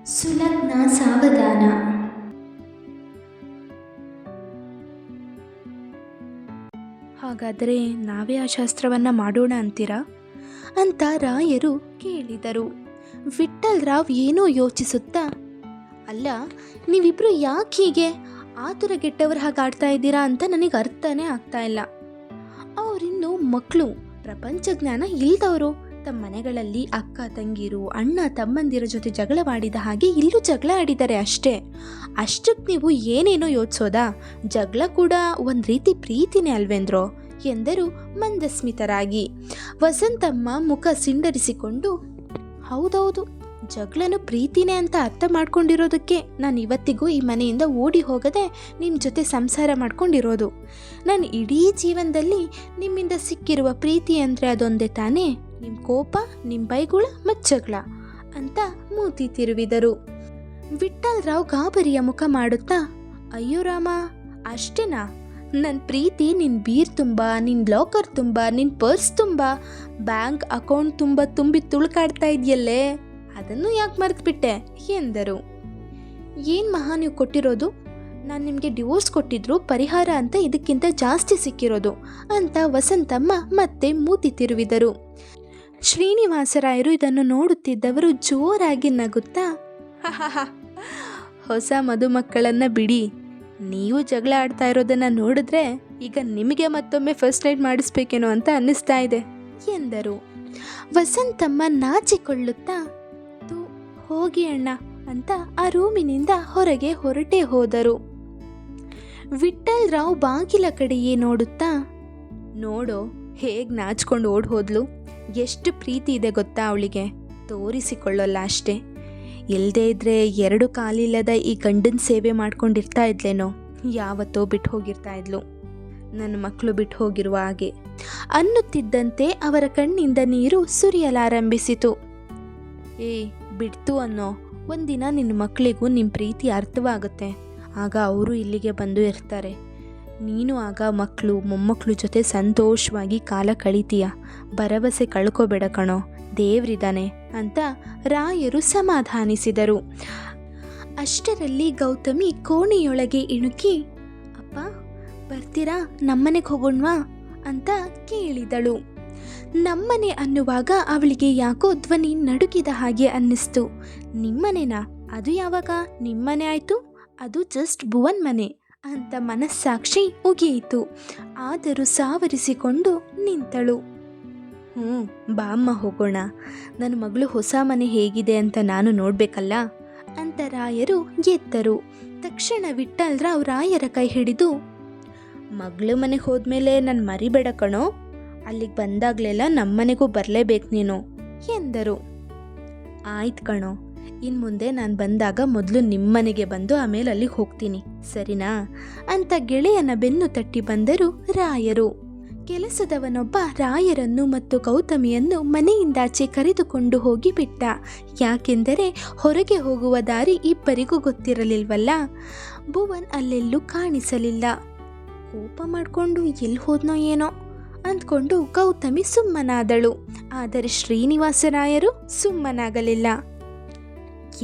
ಸುಲಗ್ನ ಸಾವಧಾನ. ಹಾಗಾದರೆ ನಾವೇ ಆ ಶಾಸ್ತ್ರವನ್ನು ಮಾಡೋಣ ಅಂತೀರಾ ಅಂತ ರಾಯರು ಕೇಳಿದರು. ವಿಠ್ಠಲ್ ರಾವ್ ಏನೋ ಯೋಚಿಸುತ್ತಾ, ಅಲ್ಲ, ನೀವಿಬ್ಬರು ಯಾಕೆ ಹೀಗೆ ಆತುರಗೆಟ್ಟವ್ರು ಹಾಗೆ ಆಡ್ತಾ ಇದ್ದೀರಾ ಅಂತ ನನಗೆ ಅರ್ಥನೇ ಆಗ್ತಾ ಇಲ್ಲ. ಅವರಿನ್ನು ಮಕ್ಕಳು, ಪ್ರಪಂಚ ಜ್ಞಾನ ಇಲ್ದವರು. ತಮ್ಮ ಮನೆಗಳಲ್ಲಿ ಅಕ್ಕ ತಂಗಿರು, ಅಣ್ಣ ತಮ್ಮಂದಿರ ಜೊತೆ ಜಗಳವಾಡಿದ ಹಾಗೆ ಇಲ್ಲೂ ಜಗಳ ಆಡಿದ್ದಾರೆ ಅಷ್ಟೇ. ಅಷ್ಟಕ್ಕೆ ನೀವು ಏನೇನೋ ಯೋಚಿಸೋದಾ? ಜಗಳ ಕೂಡ ಒಂದು ರೀತಿ ಪ್ರೀತಿನೇ ಅಲ್ವೇಂದ್ರೋ ಎಂದರು ಮಂದಸ್ಮಿತರಾಗಿ. ವಸಂತಮ್ಮ ಮುಖ ಸಿಂಡರಿಸಿಕೊಂಡು, ಹೌದೌದು, ಜಗಳನು ಪ್ರೀತಿನೇ ಅಂತ ಅರ್ಥ ಮಾಡ್ಕೊಂಡಿರೋದಕ್ಕೆ ನಾನು ಇವತ್ತಿಗೂ ಈ ಮನೆಯಿಂದ ಓಡಿ ಹೋಗದೆ ನಿಮ್ಮ ಜೊತೆ ಸಂಸಾರ ಮಾಡ್ಕೊಂಡಿರೋದು. ನಾನು ಇಡೀ ಜೀವನದಲ್ಲಿ ನಿಮ್ಮಿಂದ ಸಿಕ್ಕಿರುವ ಪ್ರೀತಿ ಅಂದರೆ ಅದೊಂದೇ ತಾನೇ, ನಿಮ್ಮ ಕೋಪ, ನಿಮ್ಮ ಬೈಗುಳ ಮತ್ತು ಜಗಳ ಅಂತ ಮೂತಿ ತಿರುವಿದರು. ವಿಠ್ಠಲ್ ರಾವ್ ಗಾಬರಿಯ ಮುಖ ಮಾಡುತ್ತಾ, ಅಯ್ಯೋ ರಾಮ, ಅಷ್ಟೇನಾ? ನನ್ನ ಪ್ರೀತಿ ನಿನ್ನ ಬೀರ್ ತುಂಬ, ನಿನ್ನ ಲಾಕರ್ ತುಂಬ, ನಿನ್ನ ಪರ್ಸ್ ತುಂಬ, ಬ್ಯಾಂಕ್ ಅಕೌಂಟ್ ತುಂಬ ತುಂಬಿ ತುಳುಕಾಡ್ತಾ ಇದೆಯಲ್ಲೇ, ಅದನ್ನು ಯಾಕೆ ಮರೆತುಬಿಟ್ಟೆ ಎಂದರು. ಏನು ಮಹಾ ನೀವು ಕೊಟ್ಟಿರೋದು? ನಾನು ನಿಮಗೆ ಡಿವೋರ್ಸ್ ಕೊಟ್ಟಿದ್ರು ಪರಿಹಾರ ಅಂತ ಇದಕ್ಕಿಂತ ಜಾಸ್ತಿ ಸಿಕ್ಕಿರೋದು ಅಂತ ವಸಂತಮ್ಮ ಮತ್ತೆ ಮೂತಿ ತಿರುವಿದರು. ಶ್ರೀನಿವಾಸರಾಯರು ಇದನ್ನು ನೋಡುತ್ತಿದ್ದವರು ಜೋರಾಗಿ ನಗುತ್ತಾ, ಹೊಸ ಮದುಮಕ್ಕಳನ್ನು ಬಿಡಿ, ನೀವು ಜಗಳ ಆಡ್ತಾ ಇರೋದನ್ನು ನೋಡಿದ್ರೆ ಈಗ ನಿಮಗೆ ಮತ್ತೊಮ್ಮೆ ಫಸ್ಟ್ ನೈಟ್ ಮಾಡಿಸ್ಬೇಕೇನೋ ಅಂತ ಅನ್ನಿಸ್ತಾ ಇದೆ ಎಂದರು. ವಸಂತಮ್ಮ ನಾಚಿಕೊಳ್ಳುತ್ತಾ, ಹೋಗಿ ಅಣ್ಣ ಅಂತ ಆ ರೂಮಿನಿಂದ ಹೊರಗೆ ಹೊರಟೇ ಹೋದರು. ವಿಠ್ಠಲ್ ರಾವ್ ಬಾಗಿಲ ಕಡೆಯೇ ನೋಡುತ್ತಾ, ನೋಡೋ ಹೇಗೆ ನಾಚ್ಕೊಂಡು ಓಡ್ ಹೋದ್ಲು, ಎಷ್ಟು ಪ್ರೀತಿ ಇದೆ ಗೊತ್ತಾ ಅವಳಿಗೆ, ತೋರಿಸಿಕೊಳ್ಳಲ್ಲ ಅಷ್ಟೇ. ಇಲ್ಲದೇ ಇದ್ರೆ 2 ಕಾಲಿಲ್ಲದ ಈ ಗಂಡನ ಸೇವೆ ಮಾಡ್ಕೊಂಡಿರ್ತಾ ಇದ್ಲೇನೋ, ಯಾವತ್ತೋ ಬಿಟ್ಟು ಹೋಗಿರ್ತಾ ಇದ್ಲು, ನನ್ನ ಮಕ್ಕಳು ಬಿಟ್ಟು ಹೋಗಿರುವ ಹಾಗೆ ಅನ್ನುತ್ತಿದ್ದಂತೆ ಅವರ ಕಣ್ಣಿಂದ ನೀರು ಸುರಿಯಲಾರಂಭಿಸಿತು. ಬಿಡ್ತು ಅನ್ನೋ, ಒಂದಿನ ನಿನ್ನ ಮಕ್ಕಳಿಗೂ ನಿಮ್ಮ ಪ್ರೀತಿ ಅರ್ಥವಾಗುತ್ತೆ, ಆಗ ಅವರು ಇಲ್ಲಿಗೆ ಬಂದು ಇರ್ತಾರೆ. ನೀನು ಆಗ ಮಕ್ಕಳು ಮೊಮ್ಮಕ್ಕಳು ಜೊತೆ ಸಂತೋಷವಾಗಿ ಕಾಲ ಕಳೀತೀಯ. ಭರವಸೆ ಕಳ್ಕೋಬೇಡ ಕಣೋ, ದೇವ್ರಿದ್ದಾನೆ ಅಂತ ರಾಯರು ಸಮಾಧಾನಿಸಿದರು. ಅಷ್ಟರಲ್ಲಿ ಗೌತಮಿ ಕೋಣೆಯೊಳಗೆ ಇಣುಕಿ, ಅಪ್ಪ ಬರ್ತೀರಾ, ನಮ್ಮನೆಗೆ ಹೋಗೋಣವಾ ಅಂತ ಕೇಳಿದಳು. ನಮ್ಮನೆ ಅನ್ನುವಾಗ ಅವಳಿಗೆ ಯಾಕೋ ಧ್ವನಿ ನಡುಗಿದ ಹಾಗೆ ಅನ್ನಿಸ್ತು. ನಿಮ್ಮನೆನಾ? ಅದು ಯಾವಾಗ ನಿಮ್ಮನೆ ಆಯಿತು? ಅದು ಜಸ್ಟ್ ಭುವನ್ ಮನೆ ಅಂತ ಮನಸ್ಸಾಕ್ಷಿ ಉಗಿಯಿತು. ಆದರೂ ಸಾವರಿಸಿಕೊಂಡು ನಿಂತಳು. ಬಾಮ್ಮ ಹೋಗೋಣ, ನನ್ನ ಮಗಳು ಹೊಸ ಮನೆ ಹೇಗಿದೆ ಅಂತ ನಾನು ನೋಡಬೇಕಲ್ಲ ಅಂತ ರಾಯರು ಎದ್ದರು. ತಕ್ಷಣ ವಿಠ್ಠಲ್ ರಾವ್ ರಾಯರ ಕೈ ಹಿಡಿದು, ಮಗಳು ಮನೆಗೆ ಹೋದ್ಮೇಲೆ ನಾನು ಮರಿಬೇಡ ಕಣೋ, ಅಲ್ಲಿಗೆ ಬಂದಾಗಲೆಲ್ಲ ನಮ್ಮನೆಗೂ ಬರಲೇಬೇಕು ನೀನು ಎಂದರು. ಆಯ್ತು ಕಣೋ, ಇನ್ನು ಮುಂದೆ ನಾನು ಬಂದಾಗ ಮೊದಲು ನಿಮ್ಮನೆಗೆ ಬಂದು ಆಮೇಲೆ ಅಲ್ಲಿಗೆ ಹೋಗ್ತೀನಿ, ಸರಿನಾ ಅಂತ ಗೆಳೆಯನ ಬೆನ್ನು ತಟ್ಟಿ ಬಂದರು ರಾಯರು. ಕೆಲಸದವನೊಬ್ಬ ರಾಯರನ್ನು ಮತ್ತು ಗೌತಮಿಯನ್ನು ಮನೆಯಿಂದಾಚೆ ಕರೆದುಕೊಂಡು ಹೋಗಿ ಬಿಟ್ಟ. ಯಾಕೆಂದರೆ ಹೊರಗೆ ಹೋಗುವ ದಾರಿ ಇಬ್ಬರಿಗೂ ಗೊತ್ತಿರಲಿಲ್ವಲ್ಲ. ಭುವನ್ ಅಲ್ಲೆಲ್ಲೂ ಕಾಣಿಸಲಿಲ್ಲ. ಕೋಪ ಮಾಡಿಕೊಂಡು ಎಲ್ಲಿ ಹೋದ್ನೋ ಏನೋ ಅಂದ್ಕೊಂಡು ಗೌತಮಿ ಸುಮ್ಮನಾದಳು. ಆದರೆ ಶ್ರೀನಿವಾಸರಾಯರು ಸುಮ್ಮನಾಗಲಿಲ್ಲ.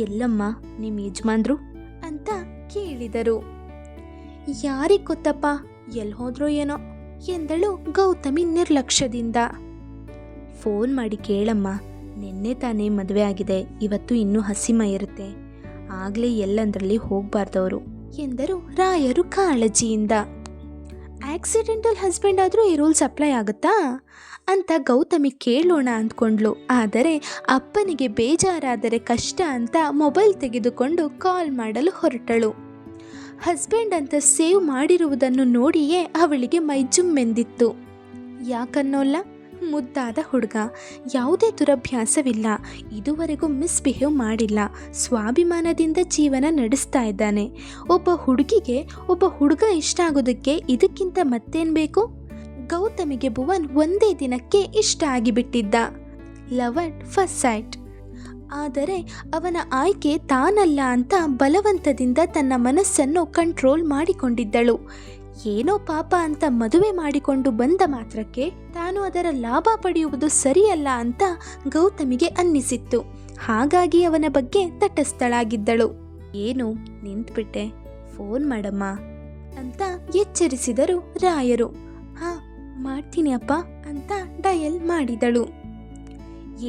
ಎಲ್ಲಮ್ಮ ನಿಮ್ಮ ಯಜಮಾನ್ರು ಅಂತ ಕೇಳಿದರು. ಯಾರಿಗೆ ಗೊತ್ತಪ್ಪ, ಎಲ್ಲಿ ಹೋದ್ರೋ ಏನೋ ಎಂದಳು ಗೌತಮಿ ನಿರ್ಲಕ್ಷ್ಯದಿಂದ. ಫೋನ್ ಮಾಡಿ ಕೇಳಮ್ಮ, ನಿನ್ನೆ ತಾನೇ ಮದುವೆ ಆಗಿದೆ, ಇವತ್ತು ಇನ್ನೂ ಹಸಿಮ ಇರುತ್ತೆ, ಆಗಲೇ ಎಲ್ಲಂದ್ರಲ್ಲಿ ಹೋಗಬಾರ್ದವರು ಎಂದರು ರಾಯರು ಕಾಳಜಿಯಿಂದ. ಆಕ್ಸಿಡೆಂಟಲ್ ಹಸ್ಬೆಂಡ್ ಆದರೂ ಈ ರೂಲ್ಸ್ ಅಪ್ಲೈ ಆಗುತ್ತಾ ಅಂತ ಗೌತಮಿ ಕೇಳೋಣ ಅಂದ್ಕೊಂಡ್ಳು. ಆದರೆ ಅಪ್ಪನಿಗೆ ಬೇಜಾರಾದರೆ ಕಷ್ಟ ಅಂತ ಮೊಬೈಲ್ ತೆಗೆದುಕೊಂಡು ಕಾಲ್ ಮಾಡಲು ಹೊರಟಳು. ಹಸ್ಬೆಂಡ್ ಅಂತ ಸೇವ್ ಮಾಡಿರುವುದನ್ನು ನೋಡಿಯೇ ಅವಳಿಗೆ ಮೈಜುಮ್ಮೆಂದಿತ್ತು. ಯಾಕನ್ನೋಲ್ಲ, ಮುದ್ದಾದ ಹುಡುಗ, ಯಾವುದೇ ದುರಭ್ಯಾಸವಿಲ್ಲ, ಇದುವರೆಗೂ ಮಿಸ್ಬಿಹೇವ್ ಮಾಡಿಲ್ಲ, ಸ್ವಾಭಿಮಾನದಿಂದ ಜೀವನ ನಡೆಸ್ತಾ ಇದ್ದಾನೆ. ಒಬ್ಬ ಹುಡುಗಿಗೆ ಒಬ್ಬ ಹುಡುಗ ಇಷ್ಟ ಆಗೋದಕ್ಕೆ ಇದಕ್ಕಿಂತ ಮತ್ತೇನು ಬೇಕು? ಗೌತಮಿಗೆ ಭುವನ್ ಒಂದೇ ದಿನಕ್ಕೆ ಇಷ್ಟ ಆಗಿಬಿಟ್ಟಿದ್ದ. Love at first sight. ಆದರೆ ಅವನ ಆಯ್ಕೆ ತಾನಲ್ಲ ಅಂತ ಬಲವಂತದಿಂದ ತನ್ನ ಮನಸ್ಸನ್ನು ಕಂಟ್ರೋಲ್ ಮಾಡಿಕೊಂಡಿದ್ದಳು. ಏನೋ ಪಾಪ ಅಂತ ಮದುವೆ ಮಾಡಿಕೊಂಡು ಬಂದ ಮಾತ್ರಕ್ಕೆ ತಾನು ಅದರ ಲಾಭ ಪಡೆಯುವುದು ಸರಿಯಲ್ಲ ಅಂತ ಗೌತಮಿಗೆ ಅನ್ನಿಸಿತ್ತು. ಹಾಗಾಗಿ ಅವನ ಬಗ್ಗೆ ತಟಸ್ಥಳಾಗಿದ್ದಳು. ಏನು ನಿಂತ್ಬಿಟ್ಟೆ, ಫೋನ್ ಮಾಡಮ್ಮ ಅಂತ ಎಚ್ಚರಿಸಿದರು ರಾಯರು. ಹಾ ಮಾಡ್ತೀನಿ ಅಪ್ಪ ಅಂತ ಡಯಲ್ ಮಾಡಿದಳು.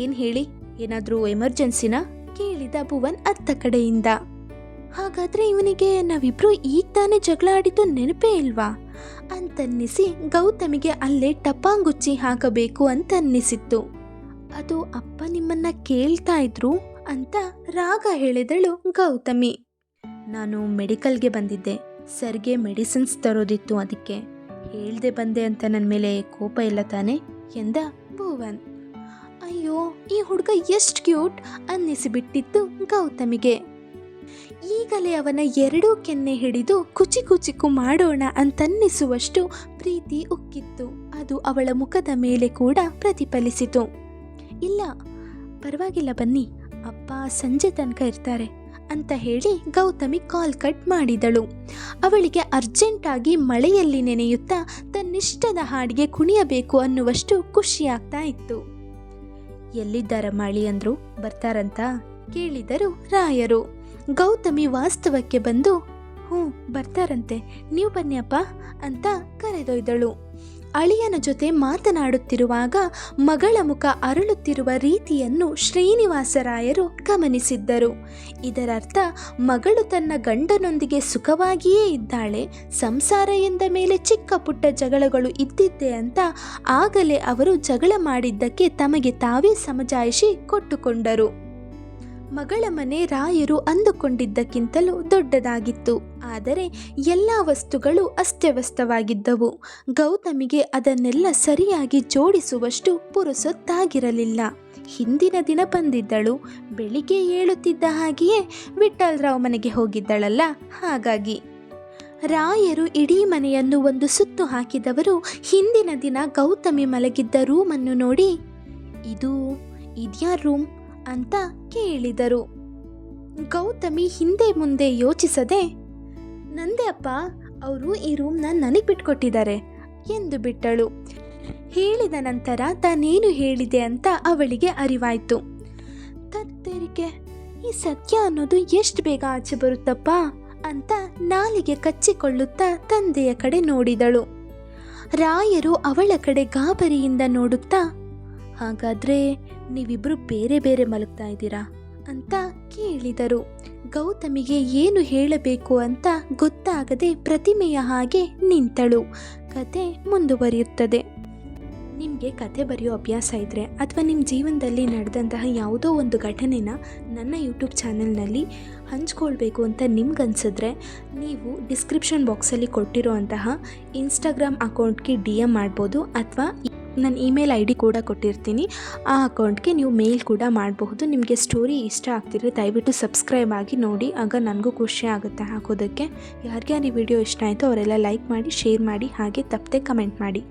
ಏನ್ ಹೇಳಿ, ಏನಾದರೂ ಎಮರ್ಜೆನ್ಸಿನಾ ಕೇಳಿದ ಭುವನ್ ಅತ್ತ ಕಡೆಯಿಂದ. ಹಾಗಾದ್ರೆ ಇವನಿಗೆ ನಾವಿಬ್ರು ಈಗ ತಾನೇ ಜಗಳ ಆಡಿದ್ದು ನೆನಪೇ ಇಲ್ವಾ ಅಂತನ್ನಿಸಿ ಗೌತಮಿಗೆ ಅಲ್ಲೇ ಟಪಾಂಗುಚ್ಚಿ ಹಾಕಬೇಕು ಅಂತನ್ನಿಸಿತ್ತು. ಅದು ಅಪ್ಪ ನಿಮ್ಮನ್ನ ಕೇಳ್ತಾ ಇದ್ರು ಅಂತ ರಾಗ ಹೇಳಿದಳು ಗೌತಮಿ. ನಾನು ಮೆಡಿಕಲ್ಗೆ ಬಂದಿದ್ದೆ, ಸರ್ಗೆ ಮೆಡಿಸಿನ್ಸ್ ತರೋದಿತ್ತು, ಅದಕ್ಕೆ ಹೇಳ್ದೆ ಬಂದೆ ಅಂತ ನನ್ನ ಮೇಲೆ ಕೋಪ ಇಲ್ಲ ತಾನೆ ಎಂದ ಭುವನ್. ಅಯ್ಯೋ ಈ ಹುಡುಗ ಎಷ್ಟು ಕ್ಯೂಟ್ ಅನ್ನಿಸಿಬಿಟ್ಟಿತ್ತು ಗೌತಮಿಗೆ. ಈಗಲೇ ಅವನ ಎರಡೂ ಕೆನ್ನೆ ಹಿಡಿದು ಕುಚಿ ಕುಚಿಕು ಮಾಡೋಣ ಅಂತನ್ನಿಸುವಷ್ಟು ಪ್ರೀತಿ ಉಕ್ಕಿತ್ತು. ಅದು ಅವಳ ಮುಖದ ಮೇಲೆ ಕೂಡ ಪ್ರತಿಫಲಿಸಿತು. ಇಲ್ಲ ಪರವಾಗಿಲ್ಲ ಬನ್ನಿ, ಅಪ್ಪ ಸಂಜೆ ತನಕ ಇರ್ತಾರೆ ಅಂತ ಹೇಳಿ ಗೌತಮಿ ಕಾಲ್ ಕಟ್ ಮಾಡಿದಳು. ಅವಳಿಗೆ ಅರ್ಜೆಂಟಾಗಿ ಮಳೆಯಲ್ಲಿ ನೆನೆಯುತ್ತಾ ತನ್ನಿಷ್ಟದ ಹಾಡಿಗೆ ಕುಣಿಯಬೇಕು ಅನ್ನುವಷ್ಟು ಖುಷಿಯಾಗ್ತಾ ಇತ್ತು. ಎಲ್ಲಿದ್ದಾರಮ್ಮ ಅಳಿಯಂದ್ರು, ಬರ್ತಾರಂತ ಕೇಳಿದರು ರಾಯರು. ಗೌತಮಿ ವಾಸ್ತವಕ್ಕೆ ಬಂದು ಹ್ಞೂ ಬರ್ತಾರಂತೆ, ನೀವು ಬನ್ನಿ ಅಪ್ಪ ಅಂತ ಕರೆದೊಯ್ದಳು. ಅಳಿಯನ ಜೊತೆ ಮಾತನಾಡುತ್ತಿರುವಾಗ ಮಗಳ ಮುಖ ಅರಳುತ್ತಿರುವ ರೀತಿಯನ್ನು ಶ್ರೀನಿವಾಸರಾಯರು ಗಮನಿಸಿದ್ದರು. ಇದರರ್ಥ ಮಗಳು ತನ್ನ ಗಂಡನೊಂದಿಗೆ ಸುಖವಾಗಿಯೇ ಇದ್ದಾಳೆ, ಸಂಸಾರ ಎಂದ ಮೇಲೆ ಚಿಕ್ಕ ಪುಟ್ಟ ಜಗಳಗಳು ಇದ್ದಿದ್ದೆ ಅಂತ ಆಗಲೇ ಅವರು ಜಗಳ ಮಾಡಿದ್ದಕ್ಕೆ ತಮಗೆ ತಾವೇ ಸಮಜಾಯಿಷಿ ಕೊಟ್ಟುಕೊಂಡರು. ಮಗಳ ಮನೆ ರಾಯರು ಅಂದುಕೊಂಡಿದ್ದಕ್ಕಿಂತಲೂ ದೊಡ್ಡದಾಗಿತ್ತು. ಆದರೆ ಎಲ್ಲ ವಸ್ತುಗಳು ಅಸ್ತವ್ಯಸ್ತವಾಗಿದ್ದವು. ಗೌತಮಿಗೆ ಅದನ್ನೆಲ್ಲ ಸರಿಯಾಗಿ ಜೋಡಿಸುವಷ್ಟು ಪುರುಸೊತ್ತಾಗಿರಲಿಲ್ಲ. ಹಿಂದಿನ ದಿನ ಬಂದಿದ್ದಳು, ಬೆಳಿಗ್ಗೆ ಏಳುತ್ತಿದ್ದ ಹಾಗೆಯೇ ವಿಠ್ಠಲರಾವ್ ಮನೆಗೆ ಹೋಗಿದ್ದಳಲ್ಲ, ಹಾಗಾಗಿ. ರಾಯರು ಇಡೀ ಮನೆಯನ್ನು ಒಂದು ಸುತ್ತು ಹಾಕಿದವರು ಹಿಂದಿನ ದಿನ ಗೌತಮಿ ಮಲಗಿದ್ದ ರೂಮನ್ನು ನೋಡಿ ಇದ್ಯಾ ರೂಮ್ ಅಂತ ಕೇಳಿದರು. ಗೌತಮಿ ಹಿಂದೆ ಮುಂದೆ ಯೋಚಿಸದೆ ನಂದೇ ಅಪ್ಪ, ಅವರು ಈ ರೂಮ್ನ ನನಗೆ ಬಿಟ್ಕೊಟ್ಟಿದ್ದಾರೆ ಎಂದು ಬಿಟ್ಟಳು. ಹೇಳಿದ ನಂತರ ತಾನೇನು ಹೇಳಿದೆ ಅಂತ ಅವಳಿಗೆ ಅರಿವಾಯಿತು. ತತ್ತೇರಿಕೆ, ಈ ಸತ್ಯ ಅನ್ನೋದು ಎಷ್ಟು ಬೇಗ ಆಚೆ ಬರುತ್ತಪ್ಪ ಅಂತ ನಾಲಿಗೆ ಕಚ್ಚಿಕೊಳ್ಳುತ್ತಾ ತಂದೆಯ ಕಡೆ ನೋಡಿದಳು. ರಾಯರು ಅವಳ ಕಡೆ ಗಾಬರಿಯಿಂದ ನೋಡುತ್ತಾ, ಹಾಗಾದ್ರೆ ನೀವಿಬ್ರು ಬೇರೆ ಬೇರೆ ಮಲಗ್ತಾ ಇದ್ದೀರಾ ಅಂತ ಕೇಳಿದರು. ಗೌತಮಿಗೆ ಏನು ಹೇಳಬೇಕು ಅಂತ ಗೊತ್ತಾಗದೆ ಪ್ರತಿಮೆಯ ಹಾಗೆ ನಿಂತಳು. ಕತೆ ಮುಂದುವರಿಯುತ್ತದೆ. ನಿಮಗೆ ಕತೆ ಬರೆಯೋ ಅಭ್ಯಾಸ ಇದ್ದರೆ ಅಥವಾ ನಿಮ್ಮ ಜೀವನದಲ್ಲಿ ನಡೆದಂತಹ ಯಾವುದೋ ಒಂದು ಘಟನೆನ ನನ್ನ ಯೂಟ್ಯೂಬ್ ಚಾನಲ್ನಲ್ಲಿ ಹಂಚ್ಕೊಳ್ಬೇಕು ಅಂತ ನಿಮ್ಗನ್ಸಿದ್ರೆ ನೀವು ಡಿಸ್ಕ್ರಿಪ್ಷನ್ ಬಾಕ್ಸಲ್ಲಿ ಕೊಟ್ಟಿರೋ ಅಂತಹ ಇನ್ಸ್ಟಾಗ್ರಾಮ್ ಅಕೌಂಟ್ಗೆ DM ಮಾಡ್ಬೋದು, ಅಥವಾ ನನ್ನ ಇಮೇಲ್ ID ಕೂಡ ಕೊಟ್ಟಿರ್ತೀನಿ. ಆ ಅಕೌಂಟ್ಗೆ ನೀವು ಮೇಲ್ ಕೂಡ ಮಾಡಬಹುದು. ನಿಮಗೆ ಸ್ಟೋರಿ ಇಷ್ಟ ಆಗ್ತಿದ್ರೆ ದಯವಿಟ್ಟು ಸಬ್ಸ್ಕ್ರೈಬ್ ಆಗಿ ನೋಡಿ, ಆಗ ನನಗೂ ಖುಷಿ ಆಗುತ್ತೆ ಹಾಕೋದಕ್ಕೆ. ಯಾರಿಗ್ಯಾರು ಈ ವಿಡಿಯೋ ಇಷ್ಟ ಆಯಿತು ಅವರೆಲ್ಲ ಲೈಕ್ ಮಾಡಿ, ಶೇರ್ ಮಾಡಿ, ಹಾಗೆ ತಪ್ಪದೆ ಕಮೆಂಟ್ ಮಾಡಿ.